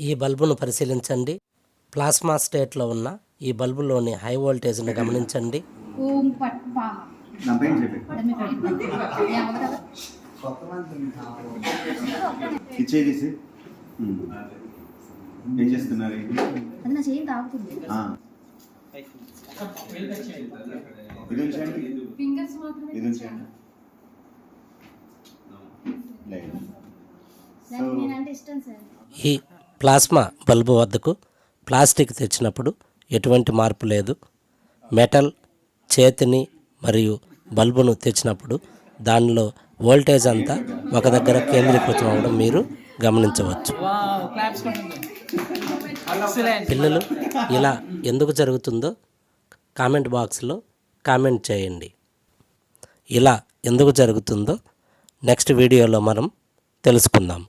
ఈ బల్బును పరిశీలించండి. ప్లాస్మా స్టేట్లో ఉన్న ఈ బల్బులోని హై వోల్టేజ్ను గమనించండి. ఏం చేస్తున్నారు? ఈ ప్లాస్మా బల్బు వద్దకు ప్లాస్టిక్ తెచ్చినప్పుడు ఎటువంటి మార్పు లేదు. మెటల్ చేతిని మరియు బల్బును తెచ్చినప్పుడు దానిలో వోల్టేజ్ అంతా ఒక దగ్గర కేంద్రీకృతం అవ్వడం మీరు గమనించవచ్చు. పిల్లలు, ఇలా ఎందుకు జరుగుతుందో కామెంట్ బాక్స్లో కామెంట్ చేయండి. ఇలా ఎందుకు జరుగుతుందో నెక్స్ట్ వీడియోలో మనం తెలుసుకుందాం.